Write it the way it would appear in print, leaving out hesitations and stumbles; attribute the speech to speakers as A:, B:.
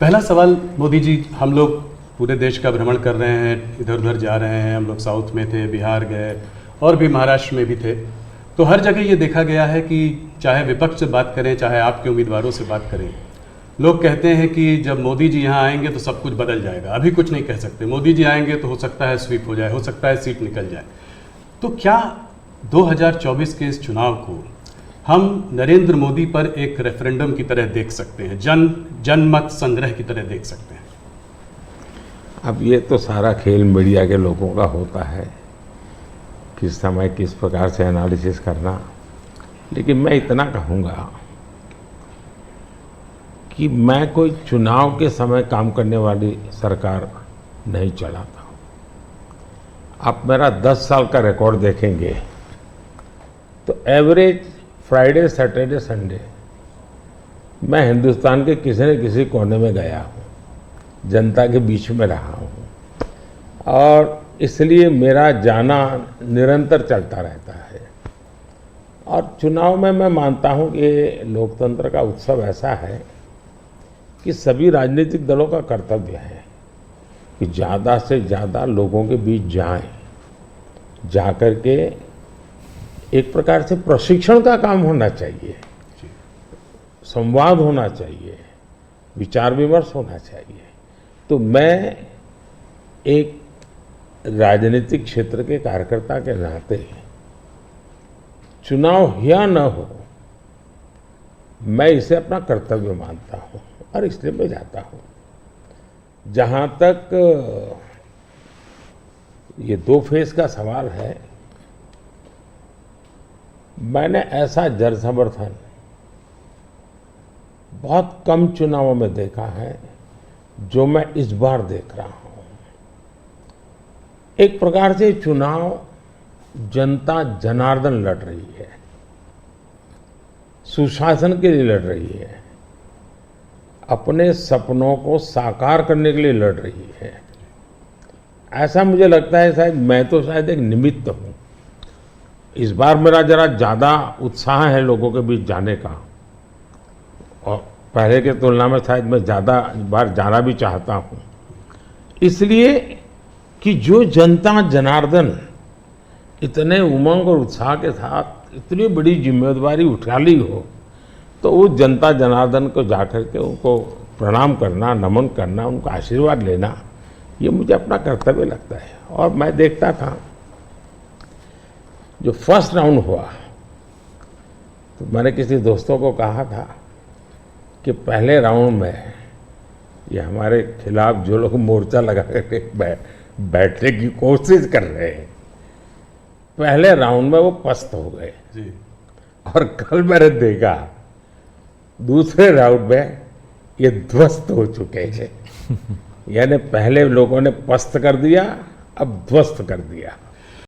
A: पहला सवाल मोदी जी, हम लोग पूरे देश का भ्रमण कर रहे हैं, इधर उधर जा रहे हैं। हम लोग साउथ में थे, बिहार गए और भी महाराष्ट्र में भी थे। तो हर जगह ये देखा गया है कि चाहे विपक्ष से बात करें, चाहे आपके उम्मीदवारों से बात करें, लोग कहते हैं कि जब मोदी जी यहाँ आएंगे तो सब कुछ बदल जाएगा। अभी कुछ नहीं कह सकते, मोदी जी आएंगे तो हो सकता है स्वीप हो जाए, हो सकता है सीट निकल जाए। तो क्या 2024 के इस चुनाव को हम नरेंद्र मोदी पर एक रेफरेंडम की तरह देख सकते हैं, जनमत संग्रह की तरह देख सकते हैं?
B: अब ये तो सारा खेल मीडिया के लोगों का होता है, किस समय किस प्रकार से एनालिसिस करना। लेकिन मैं इतना कहूँगा कि मैं कोई चुनाव के समय काम करने वाली सरकार नहीं चलाता हूँ। आप मेरा 10 साल का रिकॉर्ड देखेंगे तो एवरेज फ्राइडे, सैटरडे, संडे मैं हिंदुस्तान के किसी न किसी कोने में गया हूँ, जनता के बीच में रहा हूँ, और इसलिए मेरा जाना निरंतर चलता रहता है। और चुनाव में मैं मानता हूँ कि लोकतंत्र का उत्सव ऐसा है कि सभी राजनीतिक दलों का कर्तव्य है कि ज़्यादा से ज़्यादा लोगों के बीच जाएं, जाकर के एक प्रकार से प्रशिक्षण का काम होना चाहिए, संवाद होना चाहिए, विचार विमर्श होना चाहिए। तो मैं एक राजनीतिक क्षेत्र के कार्यकर्ता के नाते चुनाव या न हो, मैं इसे अपना कर्तव्य मानता हूँ और इसलिए मैं जाता हूँ। जहाँ तक ये 2 फेज का सवाल है, मैंने ऐसा जन समर्थन बहुत कम चुनावों में देखा है जो मैं इस बार देख रहा हूं। एक प्रकार से चुनाव जनता जनार्दन लड़ रही है, सुशासन के लिए लड़ रही है, अपने सपनों को साकार करने के लिए लड़ रही है। ऐसा मुझे लगता है, शायद मैं तो शायद एक निमित्त हूं। इस बार मेरा जरा ज़्यादा उत्साह है लोगों के बीच जाने का, और पहले के तुलना में शायद मैं ज़्यादा बार जाना भी चाहता हूँ, इसलिए कि जो जनता जनार्दन इतने उमंग और उत्साह के साथ इतनी बड़ी जिम्मेदारी उठा ली हो, तो वो जनता जनार्दन को जाकर के उनको प्रणाम करना, नमन करना, उनका आशीर्वाद लेना, ये मुझे अपना कर्तव्य लगता है। और मैं देखता था जो फर्स्ट राउंड हुआ, तो मैंने किसी दोस्तों को कहा था कि पहले राउंड में ये हमारे खिलाफ जो लोग मोर्चा लगा करके बैठने की कोशिश कर रहे हैं, पहले राउंड में वो पस्त हो गए जी। और कल मैंने देखा दूसरे राउंड में ये ध्वस्त हो चुके हैं। यानी पहले लोगों ने पस्त कर दिया, अब ध्वस्त कर दिया।